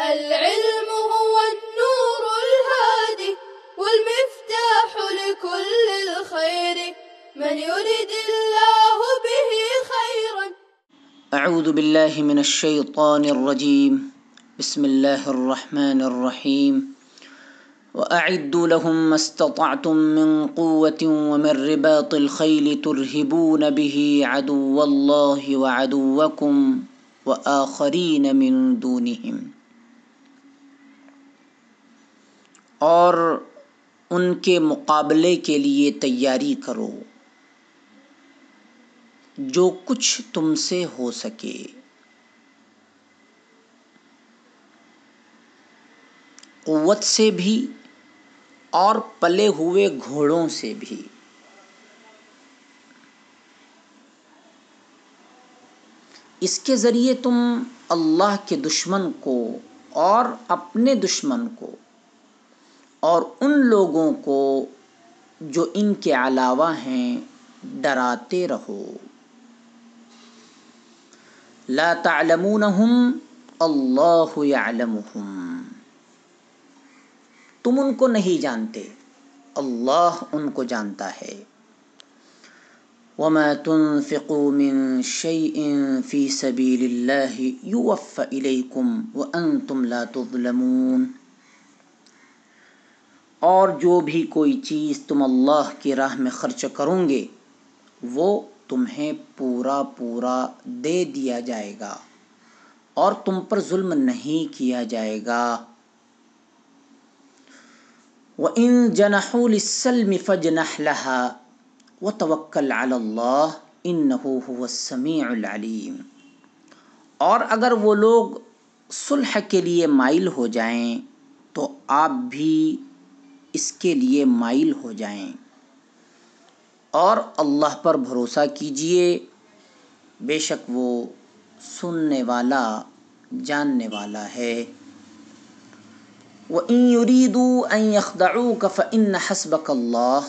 العلم هو النور الهادي والمفتاح لكل الخير من يرد الله به خيرا. اعوذ باللہ من الشیطان الرجیم بسم اللہ الرحمن الرحیم وَأَعِدُّوا لَهُم مَّا اسْتَطَعْتُم مِّن قُوَّةٍ وَمِن رِّبَاطِ الْخَيْلِ تُرْهِبُونَ بِهِ عَدُوَّ اللَّهِ وَعَدُوَّكُمْ وَآخَرِينَ مِن دُونِهِمْ، اور ان کے مقابلے کے لیے تیاری کرو جو کچھ تم سے ہو سکے، قوت سے بھی اور پلے ہوئے گھوڑوں سے بھی۔ اس کے ذریعے تم اللہ کے دشمن کو اور اپنے دشمن کو اور ان لوگوں کو جو ان کے علاوہ ہیں ڈراتے رہو۔ لا تعلمونہم اللہ یعلمہم، تم ان کو نہیں جانتے، اللہ ان کو جانتا ہے۔ وَمَا تُنْفِقُوا مِنْ شَيْءٍ فِي سَبِيلِ اللَّهِ يُوَفَّ إِلَيْكُمْ وَأَنْتُمْ لَا تُظْلَمُونَ، اور جو بھی کوئی چیز تم اللہ کی راہ میں خرچ کرو گے وہ تمہیں پورا پورا دے دیا جائے گا اور تم پر ظلم نہیں کیا جائے گا۔ وَإِن جَنَحُوا لِلسَّلْمِ فَاجْنَحْ لَهَا وَتَوَكَّلْ عَلَى اللَّهِ إِنَّهُ هُوَ السَّمِيعُ الْعَلِيمُ، اور اگر وہ لوگ صلح کے لیے مائل ہو جائیں تو آپ بھی اس کے لیے مائل ہو جائیں، اور اللہ پر بھروسہ کیجئے، بے شک وہ سننے والا جاننے والا ہے۔ وَإِن يُرِيدُوا أَن يَخْدَعُوكَ فَإِنَّ حَسْبَكَ اللَّهُ،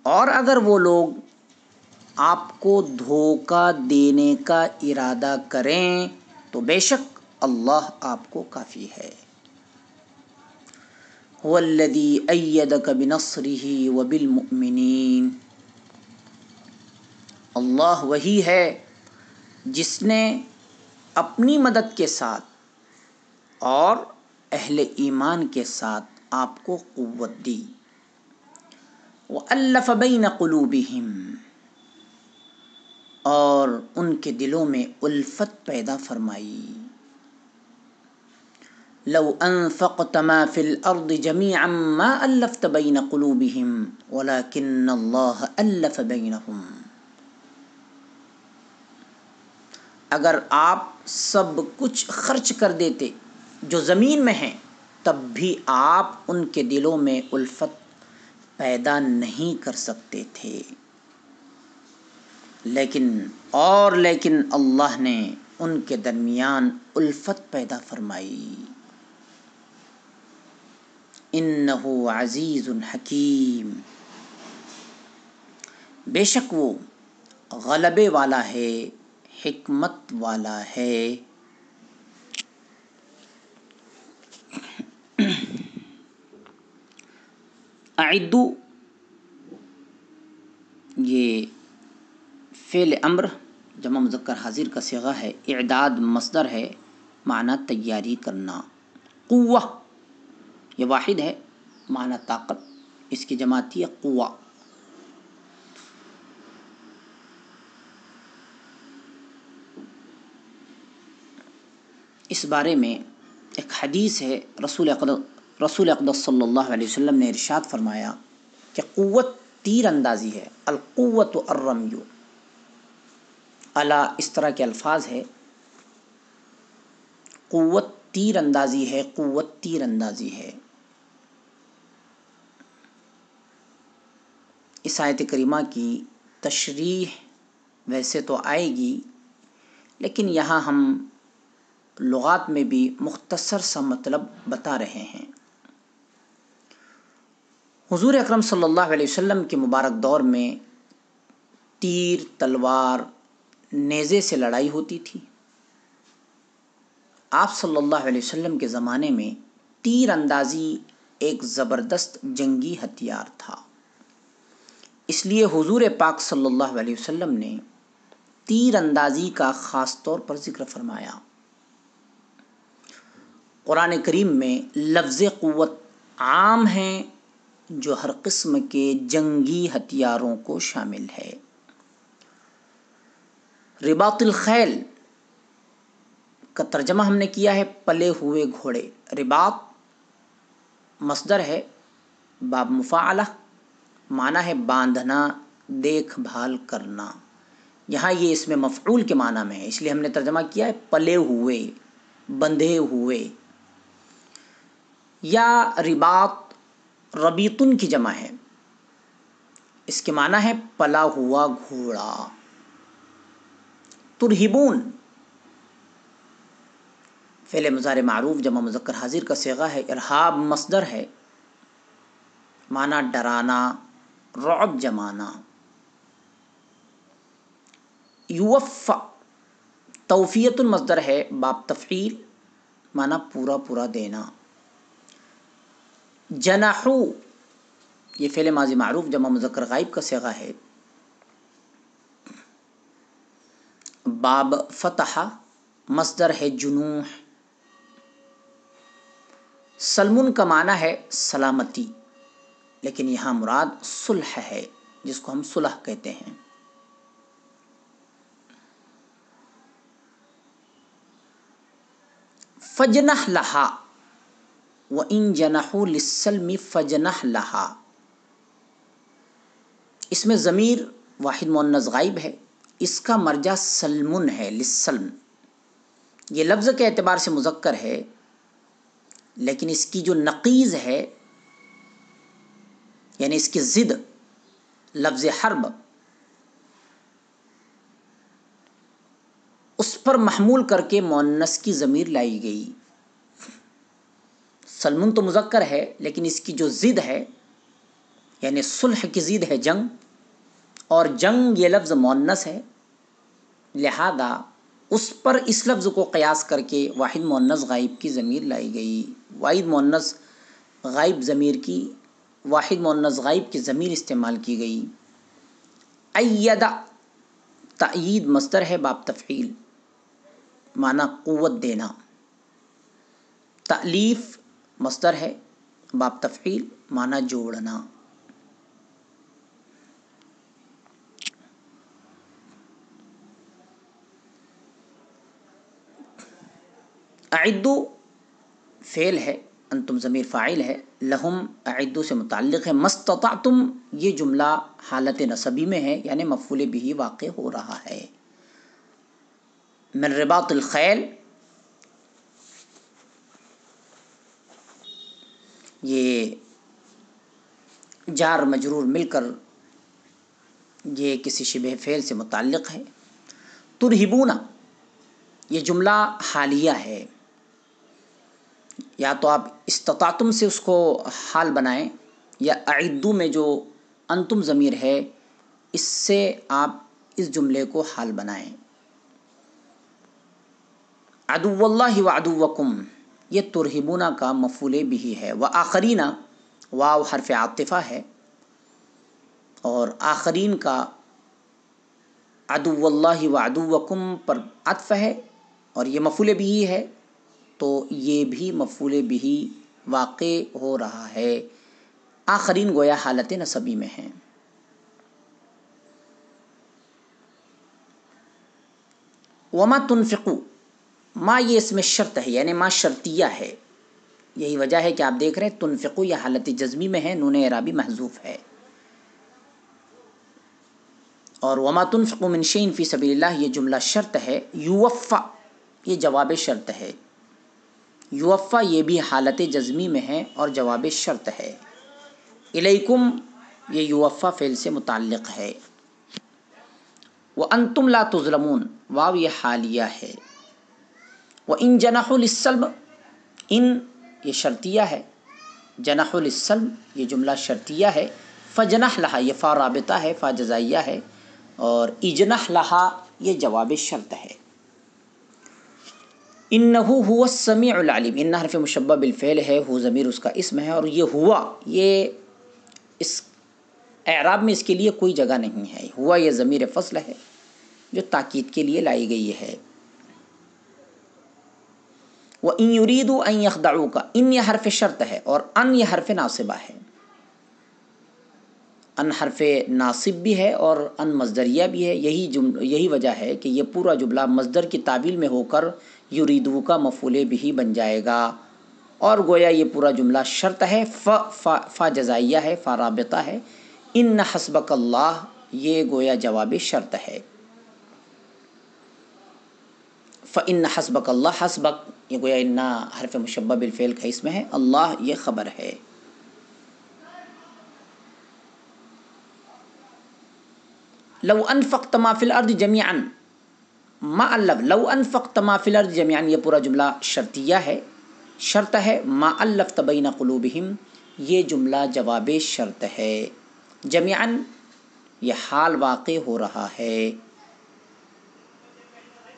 اور اگر وہ لوگ آپ کو دھوکہ دینے کا ارادہ کریں تو بے شک اللہ آپ کو کافی ہے۔ هُوَ الَّذِي أَيَّدَكَ بِنَصْرِهِ وَبِالْمُؤْمِنِينَ، اللہ وہی ہے جس نے اپنی مدد کے ساتھ اور اہل ایمان کے ساتھ آپ کو قوت دی۔ وَأَلَّفَ بَيْنَ قُلُوبِهِمْ، اور ان کے دلوں میں الفت پیدا فرمائی۔ لَوْ أَنفَقْتَ مَا فِي الْأَرْضِ جَمِيعًا مَا أَلَّفْتَ بَيْنَ قُلُوبِهِمْ وَلَكِنَّ اللَّهَ أَلَّفَ بَيْنَهُمْ، اگر آپ سب کچھ خرچ کر دیتے جو زمین میں ہیں تب بھی آپ ان کے دلوں میں الفت پیدا نہیں کر سکتے تھے، لیکن اللہ نے ان کے درمیان الفت پیدا فرمائی۔ انہ عزیز حکیم، بے شک وہ غلبے والا ہے، حکمت والا ہے۔ اعدو یہ فعل امر جمع مذکر حاضر کا صیغہ ہے، اعداد مصدر ہے، معنی تیاری کرنا۔ قوہ یہ واحد ہے، معنی طاقت، اس کی جمع آتی ہے قوہ۔ اس بارے میں ایک حدیث ہے، رسول اقدس صلی اللہ علیہ وسلم نے ارشاد فرمایا کہ قوت تیر اندازی ہے، القوت الرمی، الا اس طرح کے الفاظ ہے، قوت تیر اندازی ہے، قوت تیر اندازی ہے۔ اس آیت کریمہ کی تشریح ویسے تو آئے گی، لیکن یہاں ہم لغات میں بھی مختصر سا مطلب بتا رہے ہیں۔ حضور اکرم صلی اللہ علیہ وسلم کے مبارک دور میں تیر، تلوار، نیزے سے لڑائی ہوتی تھی، آپ صلی اللہ علیہ وسلم کے زمانے میں تیر اندازی ایک زبردست جنگی ہتھیار تھا، اس لیے حضور پاک صلی اللہ علیہ وسلم نے تیر اندازی کا خاص طور پر ذکر فرمایا۔ قرآن کریم میں لفظ قوت عام ہیں جو ہر قسم کے جنگی ہتھیاروں کو شامل ہے۔ رباط الخیل کا ترجمہ ہم نے کیا ہے پلے ہوئے گھوڑے۔ رباط مصدر ہے باب مفاعلہ، معنی ہے باندھنا، دیکھ بھال کرنا۔ یہاں یہ اس میں مفعول کے معنی میں ہے، اس لیے ہم نے ترجمہ کیا ہے پلے ہوئے، بندھے ہوئے۔ یا رباط ربیتن کی جمع ہے، اس کے معنی ہے پلا ہوا گھوڑا۔ ترہبون فعل مضارع معروف جمع مذکر حاضر کا صیغہ ہے۔ ارہاب مصدر ہے، معنی ڈرانا، رعب جمانا۔ یوفع توفیۃ مصدر ہے باب تفعیل، معنی پورا پورا دینا۔ جنحو یہ فعل ماضی معروف جمع مذکر غائب کا صیغہ ہے، باب فتح مصدر ہے جنوح۔ سلمن کا معنی ہے سلامتی، لیکن یہاں مراد صلح ہے، جس کو ہم صلح کہتے ہیں۔ فجنح لہا وَإِن جَنَحُوا لِلسَّلْمِ فَجْنَحْ لَهَا، اس میں ضمیر واحد مؤنث غائب ہے، اس کا مرجع سلمن ہے، للسلم۔ یہ لفظ کے اعتبار سے مذکر ہے، لیکن اس کی جو نقیض ہے یعنی اس کی ضد لفظ حرب، اس پر محمول کر کے مؤنث کی ضمیر لائی گئی۔ سلمن تو مذکر ہے، لیکن اس کی جو ضد ہے یعنی صلح کی ضد ہے جنگ، اور جنگ یہ لفظ مؤنث ہے، لہذا اس پر اس لفظ کو قیاس کر کے واحد مؤنث غائب کی ضمیر لائی گئی۔ واحد مؤنث غائب ضمیر کی واحد مؤنث غائب کی ضمیر استعمال کی گئی۔ ایدہ تأیید مصدر ہے باب تفعیل، معنی قوت دینا۔ تألیف مصدر ہے باب تفعیل، معنی جوڑنا۔ اعدو فعل ہے، انتم ضمیر فاعل ہے، لہم اعدو سے متعلق ہے۔ مستطعتم یہ جملہ حالت نصبی میں ہے، یعنی مفعول بھی واقع ہو رہا ہے۔ من رباط الخیل یہ جار مجرور مل کر یہ کسی شبہ فعل سے متعلق ہے۔ ترہبون یہ جملہ حالیہ ہے، یا تو آپ استطاعتم سے اس کو حال بنائیں، یا اعدو میں جو انتم ضمیر ہے اس سے آپ اس جملے کو حال بنائیں۔ عدو اللہ وعدوکم یہ ترہبون کا مفعول بھی ہے۔ وآخرین واو حرف عاطفہ ہے، اور آخرین کا عدو اللہ وعدوکم پر عطف ہے، اور یہ مفعول بھی ہے، تو یہ بھی مفعول بھی واقع ہو رہا ہے۔ آخرین گویا حالت نصبی میں ہیں۔ وما تنفقوا ما یہ اس میں شرط ہے، یعنی ما شرطیہ ہے، یہی وجہ ہے کہ آپ دیکھ رہے ہیں تنفقوا یہ حالت جزمی میں ہے، نون اعرابی محذوف ہے۔ اور وما تنفقوا من شیء فی سبیل اللہ یہ جملہ شرط ہے۔ یوفع یہ جواب شرط ہے، یوفع یہ بھی حالت جزمی میں ہے اور جواب شرط ہے۔ الیکم یہ یوفع فعل سے متعلق ہے۔ وانتم لا تظلمون واو یہ حالیہ ہے۔ وان جنحوا للسلم ان یہ شرطیہ ہے، جنحوا للسلم یہ جملہ شرطیہ ہے۔ فجنح لہا یہ فا رابطہ ہے، فا جزائیہ ہے، اور اجنح لہا یہ جواب شرط ہے۔ انہو هو السمیع العلیم، ان حرف مشبہ بالفعل ہے، ہو ضمیر اس کا اسم ہے، اور یہ ہوا، یہ اس اعراب میں اس کے لیے کوئی جگہ نہیں ہے، ہوا یہ ضمیر فصل ہے جو تاکید کے لیے لائی گئی ہے۔ وَإِن يُرِيدُوا أَن يَخْدَعُوكَ، ان یہ حرف شرط ہے اور ان یہ حرف ناصبہ ہے۔ ان حرف ناصب بھی ہے اور ان مصدریہ بھی ہے، یہی وجہ ہے کہ یہ پورا جملہ مصدر کی تعویل میں ہو کر یریدو کا مفعول بھی بن جائے گا، اور گویا یہ پورا جملہ شرط ہے، فا جزائیہ ہے، فا رابطہ ہے، ان حسبک اللہ یہ گویا جواب شرط ہے۔ فَإِنَّ حَسْبَكَ اللہ، حسبک یہ گویا ان حرف مشبہ بالفعل کا اسم ہے، اللہ یہ خبر ہے۔ لو انفقت ما فی الارض جمیعا، ما الف لو انفقت ما فی الارض جمیعا، یہ پورا جملہ شرطیہ ہے، شرط ہے، ما الفت بین قلوبہم یہ جملہ جواب شرط ہے، جمیعا یہ حال واقع ہو رہا ہے۔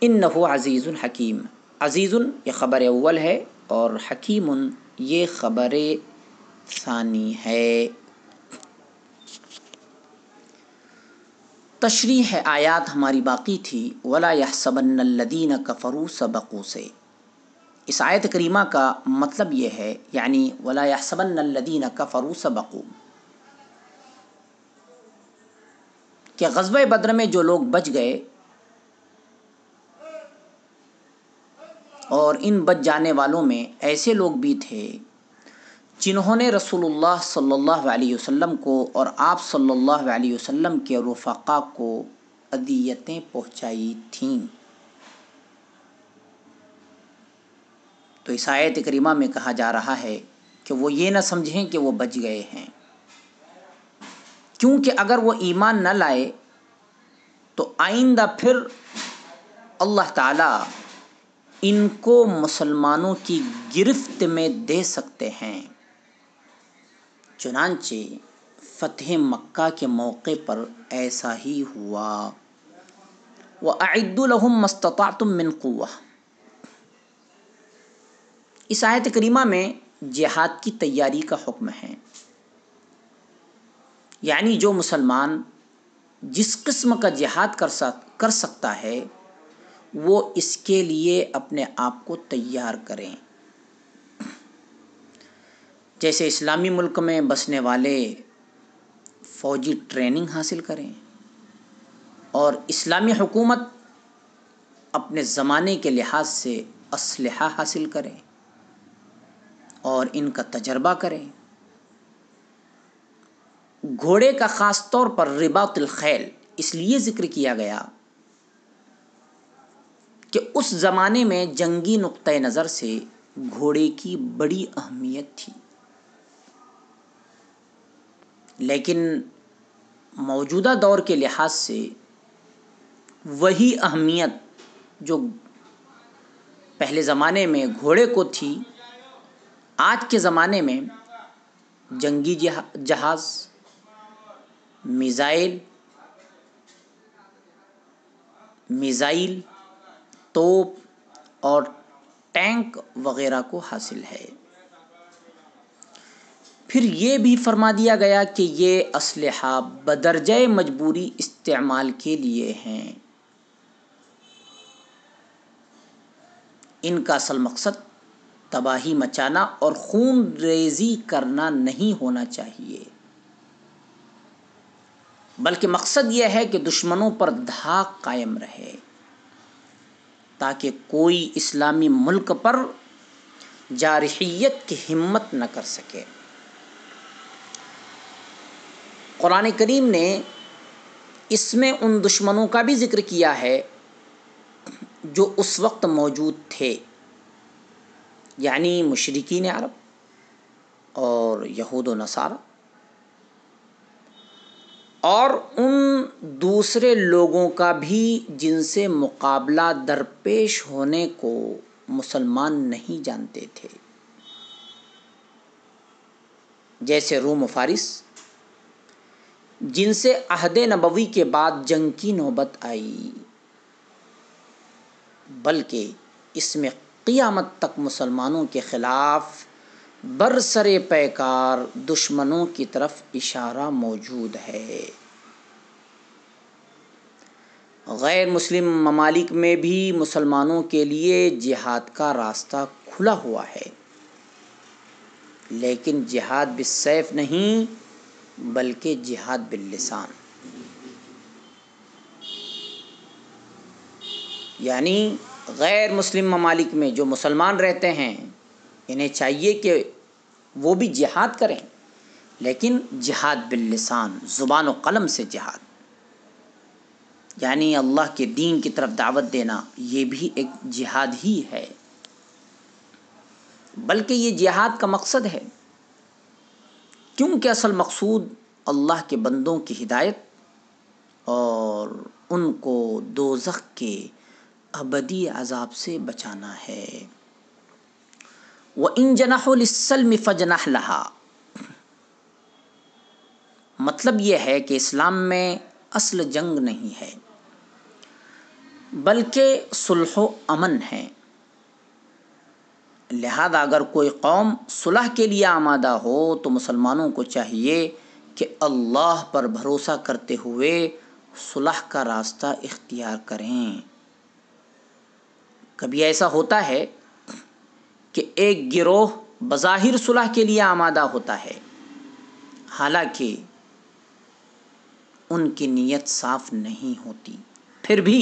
انہ عزیز حکیم، عزیز یہ خبر اول ہے اور حکیم یہ خبر ثانی ہے۔ تشریح آیات ہماری باقی تھی، وَلَا يَحْسَبَنَّ الَّذِينَ كَفَرُوا سَبَقُوا سے۔ اس آیت کریمہ کا مطلب یہ ہے، یعنی وَلَا يَحْسَبَنَّ الَّذِينَ كَفَرُوا سَبَقُوا، کہ غزوہ بدر میں جو لوگ بچ گئے اور ان بچ جانے والوں میں ایسے لوگ بھی تھے جنہوں نے رسول اللہ صلی اللہ علیہ وسلم کو اور آپ صلی اللہ علیہ وسلم کے رفقا کو اذیتیں پہنچائی تھیں۔ تو اس آیت کریمہ میں کہا جا رہا ہے کہ وہ یہ نہ سمجھیں کہ وہ بچ گئے ہیں، کیونکہ اگر وہ ایمان نہ لائے تو آئندہ پھر اللہ تعالیٰ ان کو مسلمانوں کی گرفت میں دے سکتے ہیں۔ چنانچہ فتح مکہ کے موقع پر ایسا ہی ہوا۔ وَأَعِدُّوا لَهُم مَّا اسْتَطَعْتُم مِّن قُوَّةٍ، اس آیت کریمہ میں جہاد کی تیاری کا حکم ہے، یعنی جو مسلمان جس قسم کا جہاد کر سکتا ہے وہ اس کے لیے اپنے آپ کو تیار کریں۔ جیسے اسلامی ملک میں بسنے والے فوجی ٹریننگ حاصل کریں اور اسلامی حکومت اپنے زمانے کے لحاظ سے اسلحہ حاصل کریں اور ان کا تجربہ کریں۔ گھوڑے کا خاص طور پر رباط الخیل اس لیے ذکر کیا گیا کہ اس زمانے میں جنگی نقطہ نظر سے گھوڑے کی بڑی اہمیت تھی، لیکن موجودہ دور کے لحاظ سے وہی اہمیت جو پہلے زمانے میں گھوڑے کو تھی، آج کے زمانے میں جنگی جہاز، میزائل، توپ اور ٹینک وغیرہ کو حاصل ہے۔ پھر یہ بھی فرما دیا گیا کہ یہ اسلحہ بدرجہ مجبوری استعمال کے لیے ہیں، ان کا اصل مقصد تباہی مچانا اور خون ریزی کرنا نہیں ہونا چاہیے، بلکہ مقصد یہ ہے کہ دشمنوں پر دھاک قائم رہے تاکہ کوئی اسلامی ملک پر جارحیت کی ہمت نہ کر سکے۔ قرآن کریم نے اس میں ان دشمنوں کا بھی ذکر کیا ہے جو اس وقت موجود تھے، یعنی مشرکین عرب اور یہود و نصارہ، اور ان دوسرے لوگوں کا بھی جن سے مقابلہ درپیش ہونے کو مسلمان نہیں جانتے تھے، جیسے روم و فارس، جن سے عہد نبوی کے بعد جنگ کی نوبت آئی، بلکہ اس میں قیامت تک مسلمانوں کے خلاف برسرے پیکار دشمنوں کی طرف اشارہ موجود ہے۔ غیر مسلم ممالک میں بھی مسلمانوں کے لیے جہاد کا راستہ کھلا ہوا ہے، لیکن جہاد بالسیف نہیں بلکہ جہاد باللسان، یعنی غیر مسلم ممالک میں جو مسلمان رہتے ہیں انہیں چاہیے کہ وہ بھی جہاد کریں، لیکن جہاد باللسان، زبان و قلم سے جہاد، یعنی اللہ کے دین کی طرف دعوت دینا، یہ بھی ایک جہاد ہی ہے، بلکہ یہ جہاد کا مقصد ہے، کیونکہ اصل مقصود اللہ کے بندوں کی ہدایت اور ان کو دوزخ کے ابدی عذاب سے بچانا ہے۔ وَإِن جَنَحُوا لِلسَّلْمِ فَاجْنَحْ لَهَا، مطلب یہ ہے کہ اسلام میں اصل جنگ نہیں ہے بلکہ صلح و امن ہے، لہذا اگر کوئی قوم صلح کے لیے آمادہ ہو تو مسلمانوں کو چاہیے کہ اللہ پر بھروسہ کرتے ہوئے صلح کا راستہ اختیار کریں۔ کبھی ایسا ہوتا ہے کہ ایک گروہ بظاہر صلح کے لیے آمادہ ہوتا ہے، حالانکہ ان کی نیت صاف نہیں ہوتی، پھر بھی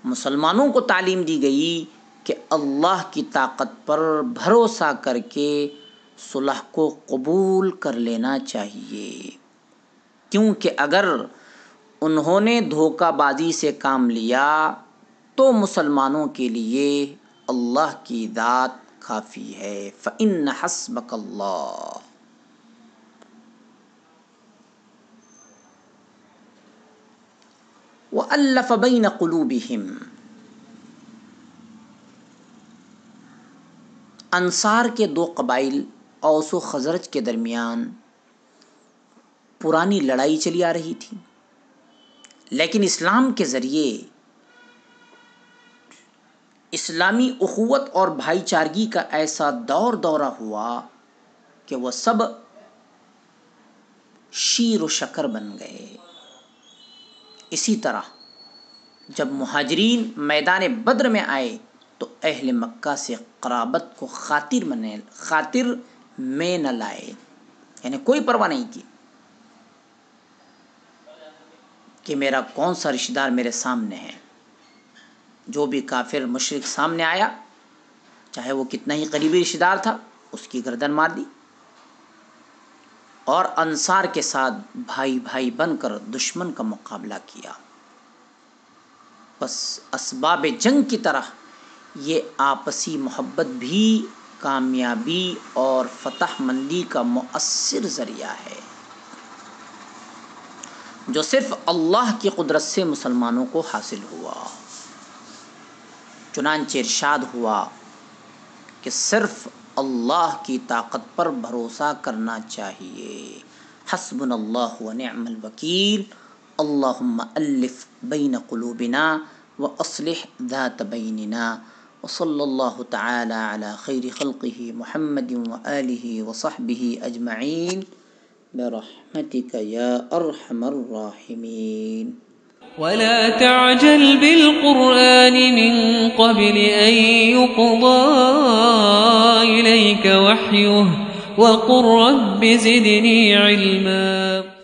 مسلمانوں کو تعلیم دی گئی کہ اللہ کی طاقت پر بھروسہ کر کے صلح کو قبول کر لینا چاہیے، کیونکہ اگر انہوں نے دھوکہ بازی سے کام لیا تو مسلمانوں کے لیے اللہ کی ذات کافی ہے۔ فَإِنَّ حَسْبَكَ اللَّهُ، وَأَلَّفَ بَيْنَ قُلُوبِهِمْ، انصار کے دو قبائل اوس و خزرج کے درمیان پرانی لڑائی چلی آ رہی تھی، لیکن اسلام کے ذریعے اسلامی اخوت اور بھائی چارگی کا ایسا دورہ ہوا کہ وہ سب شیر و شکر بن گئے۔ اسی طرح جب مہاجرین میدان بدر میں آئے تو اہل مکہ سے قرابت کو خاطر میں نہ لائے، یعنی کوئی پرواہ نہیں کی کہ میرا کون سا رشتہ دار میرے سامنے ہے، جو بھی کافر مشرک سامنے آیا چاہے وہ کتنا ہی قریبی رشتہ دار تھا اس کی گردن مار دی، اور انصار کے ساتھ بھائی بھائی بن کر دشمن کا مقابلہ کیا۔ بس اسباب جنگ کی طرح یہ آپسی محبت بھی کامیابی اور فتح مندی کا مؤثر ذریعہ ہے، جو صرف اللہ کی قدرت سے مسلمانوں کو حاصل ہوا۔ چنانچہ ارشاد ہوا کہ صرف اللہ کی طاقت پر بھروسہ کرنا چاہیے۔ حسبنا اللہ ونعم الوکیل، اللہم الف بین قلوبنا واصلح ذات بیننا، وصلی اللہ تعالی علی خیر خلقہ محمد وآلہ وصحبہ اجمعین برحمتک یا ارحم الراحمین۔ ولا تعجل بالقرآن من قبل أن يقضى إليك وحيه وقل رب زدني علما۔